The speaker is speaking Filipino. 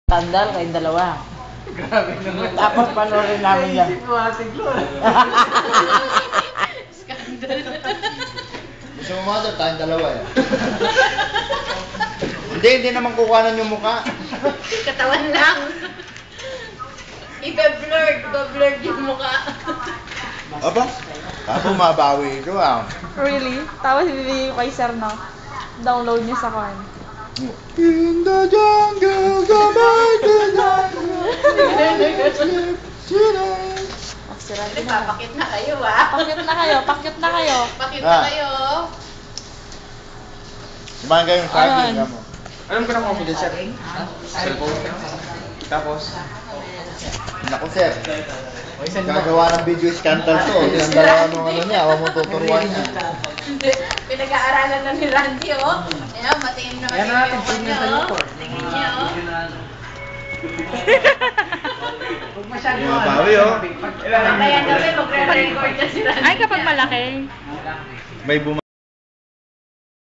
Tandal kayong dalawa. Grabe naman. Tapos panoorin namin yan. Naisip mo ating Lord. Scandal. Gusto mo mga tayong dalawa eh. Hindi naman kukuhanan yung mukha. Katawan lang. Ibe-blurred yung mukha. Aba? Tapos mabawi ito ah. Really? Tapos ibibigay ko kay sir na download niya sa kan. In the jungle, go back to the Papakit na kayo ah. Pakyut na kayo, pakyut na kayo. Pakit na kayo. Kumain kayong saging Ayan. mo. Alam ko na kung ako sir. Cellphone. Tapos, Naku sir, saan ba? gagawa ng video scandal to. Yung dalawa nung ano niya, awa mo tuturuan niya. Hindi, pinag-aaralan na ni Randy oh. Ayan, matingin naman Yan yung natin, video tignan sa niya, oh. loob. Tingin niya oh. Huwag masyado Mabawi, oh. Kaya naman magre-record na si Randy. Ay, kapag malaki. May